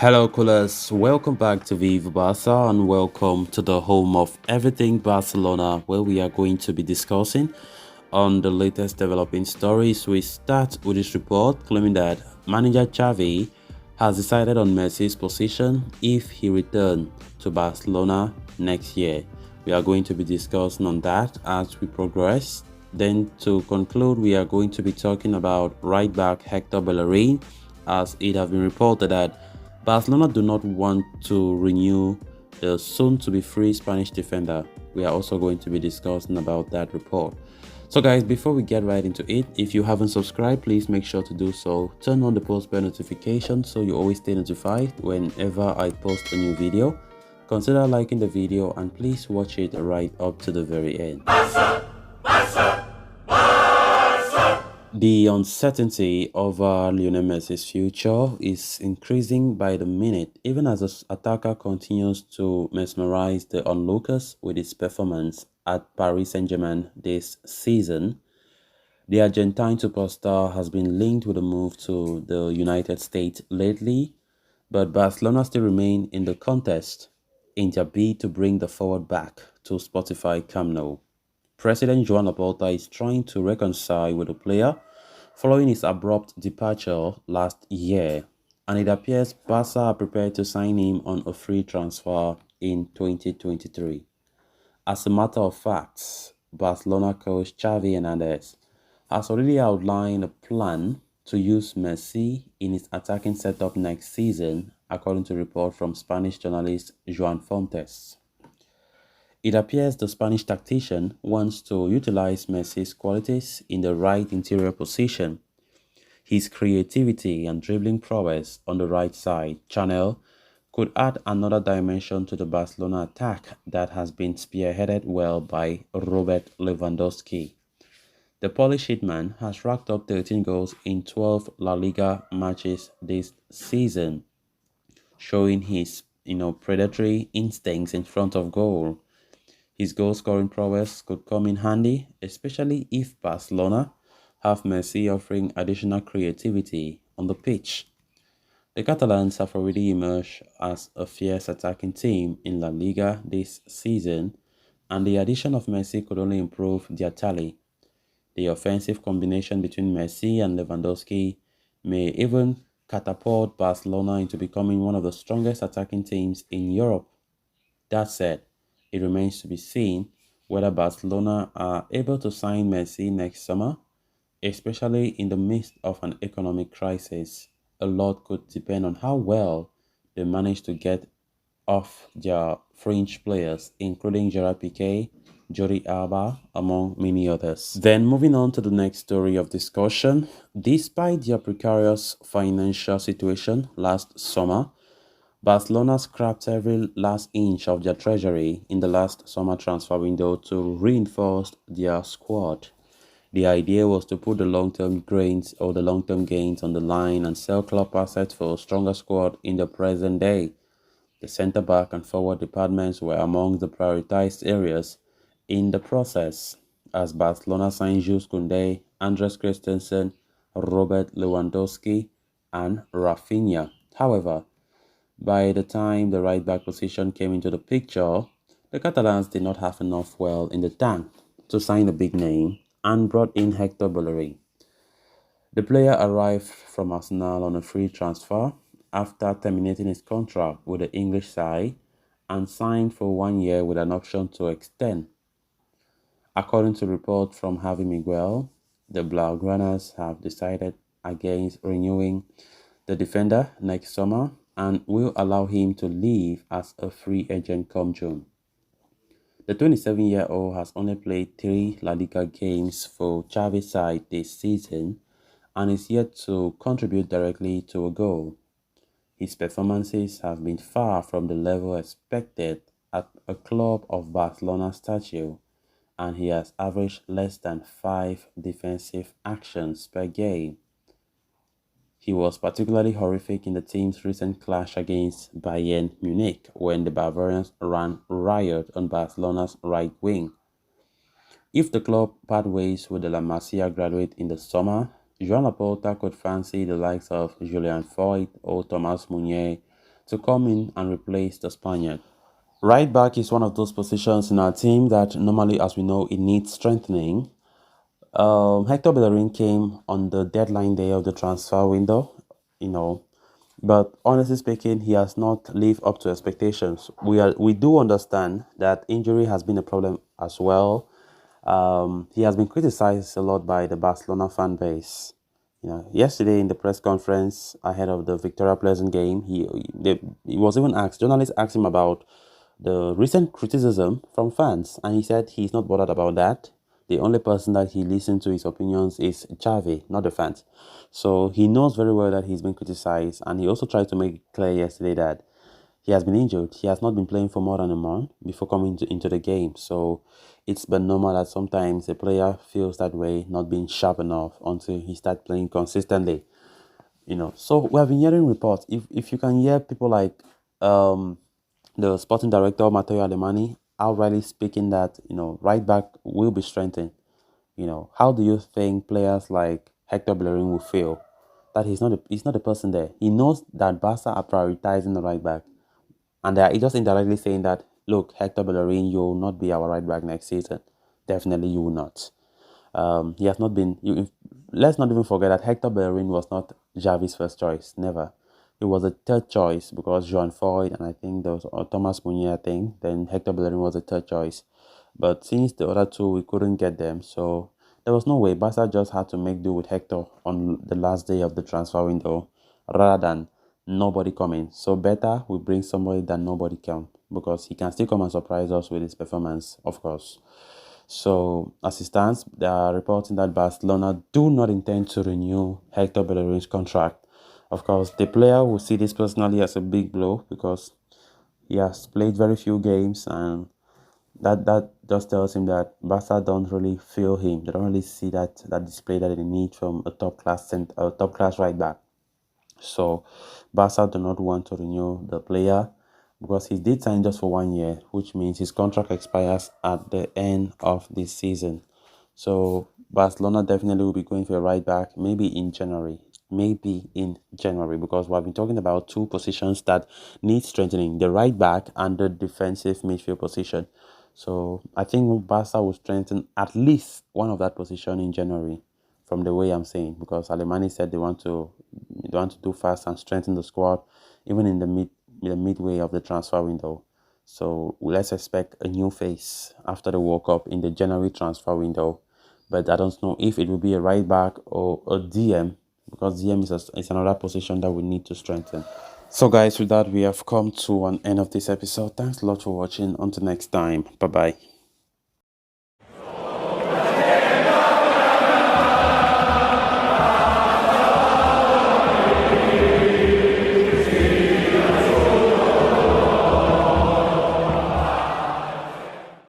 Hello, coolers. Welcome back to Viva Barca and welcome to the home of everything Barcelona, where we are going to be discussing on the latest developing stories. We start with this report claiming that manager Xavi has decided on Messi's position if he returns to Barcelona next year. We are going to be discussing on that as we progress. Then to conclude, we are going to be talking about right back Hector Bellerin, as it has been reported that Barcelona do not want to renew the soon-to-be free Spanish defender. We are also going to be discussing about that report. So guys, before we get right into it, if you haven't subscribed, please make sure to do so. Turn on the post bell notification so you always stay notified whenever I post a new video. Consider liking the video and please watch it right up to the very end. The uncertainty over Lionel Messi's future is increasing by the minute, even as the attacker continues to mesmerize the onlookers with his performance at Paris Saint-Germain this season. The Argentine superstar has been linked with a move to the United States lately, but Barcelona still remain in the contest in their bid to bring the forward back to Spotify Camp Nou. President Joan Laporta is trying to reconcile with the player following his abrupt departure last year, and it appears Barca are prepared to sign him on a free transfer in 2023. As a matter of fact, Barcelona coach Xavi Hernandez has already outlined a plan to use Messi in his attacking setup next season, according to a report from Spanish journalist Joan Fontes. It appears the Spanish tactician wants to utilize Messi's qualities in the right interior position. His creativity and dribbling prowess on the right side channel could add another dimension to the Barcelona attack that has been spearheaded well by Robert Lewandowski. The Polish hitman has racked up 13 goals in 12 La Liga matches this season, showing his predatory instincts in front of goal. His goal-scoring prowess could come in handy, especially if Barcelona have Messi offering additional creativity on the pitch. The Catalans have already emerged as a fierce attacking team in La Liga this season, and the addition of Messi could only improve their tally. The offensive combination between Messi and Lewandowski may even catapult Barcelona into becoming one of the strongest attacking teams in Europe. That said, it remains to be seen whether Barcelona are able to sign Messi next summer, especially in the midst of an economic crisis. A lot could depend on how well they manage to get off their fringe players, including Gerard Piqué, Jordi Alba, among many others. Then moving on to the next story of discussion. Despite their precarious financial situation last summer, Barcelona scrapped every last inch of their treasury in the last summer transfer window to reinforce their squad. The idea was to put the long-term gains on the line and sell club assets for a stronger squad in the present day. The centre-back and forward departments were among the prioritized areas in the process, as Barcelona signed Jules Koundé, Andres Christensen, Robert Lewandowski, and Rafinha. However, by the time the right-back position came into the picture, the Catalans did not have enough fuel in the tank to sign a big name and brought in Hector Bellerin. The player arrived from Arsenal on a free transfer after terminating his contract with the English side and signed for 1 year with an option to extend. According to reports from Javi Miguel, the Blaugranas have decided against renewing the defender next summer and will allow him to leave as a free agent come June. The 27-year-old has only played 3 La Liga games for Xavi's side this season and is yet to contribute directly to a goal. His performances have been far from the level expected at a club of Barcelona's stature, and he has averaged less than 5 defensive actions per game. He was particularly horrific in the team's recent clash against Bayern Munich when the Bavarians ran riot on Barcelona's right wing. If the club part ways with the La Masia graduate in the summer, Joan Laporta could fancy the likes of Julian Foyt or Thomas Meunier to come in and replace the Spaniard. Right back is one of those positions in our team that normally, as we know, it needs strengthening. Hector Bellerin came on the deadline day of the transfer window, you know, but honestly speaking, he has not lived up to expectations. We do understand that injury has been a problem as well. He has been criticized a lot by the Barcelona fan base. Yesterday in the press conference ahead of the Victoria Pleasant game, he was even asked. Journalists asked him about the recent criticism from fans, and he said he's not bothered about that. The only person that he listens to his opinions is Xavi, not the fans. So he knows very well that he's been criticized, and he also tried to make it clear yesterday that he has been injured. He has not been playing for more than a month before coming into the game. So it's been normal that sometimes a player feels that way, not being sharp enough until he starts playing consistently. So we have been hearing reports. If you can hear people like the sporting director Matteo Alemani outrightly speaking that right back will be strengthened. How do you think players like Hector Bellerin will feel that he's not the person there? He knows that Barca are prioritizing the right back, and they are just indirectly saying that, look, Hector Bellerin, you will not be our right back next season. Definitely, you will not. He has not been. Let's not even forget that Hector Bellerin was not Xavi's first choice. Never. It was a third choice because Joan Foyt and I think there was Thomas Meunier, I think. Then Hector Bellerin was a third choice. But since the other two, we couldn't get them. So there was no way. Barca just had to make do with Hector on the last day of the transfer window rather than nobody coming. So better we bring somebody that nobody can, because he can still come and surprise us with his performance, of course. So, as it stands, they are reporting that Barcelona do not intend to renew Hector Bellerin's contract. Of course, the player will see this personally as a big blow because he has played very few games, and that just tells him that Barca don't really feel him. They don't really see that display that they need from a top class right back. So Barca do not want to renew the player because he did sign just for 1 year, which means his contract expires at the end of this season. So Barcelona definitely will be going for a right back, maybe in January. Maybe in January, because we've been talking about two positions that need strengthening, the right back and the defensive midfield position. So I think Barca will strengthen at least one of that position in January, from the way I'm saying, because Alemani said they want to do fast and strengthen the squad, even in the midway of the transfer window. So let's expect a new face after the World Cup in the January transfer window. But I don't know if it will be a right back or a DM, because DM is another position that we need to strengthen. So guys, with that, we have come to an end of this episode. Thanks a lot for watching. Until next time, bye bye.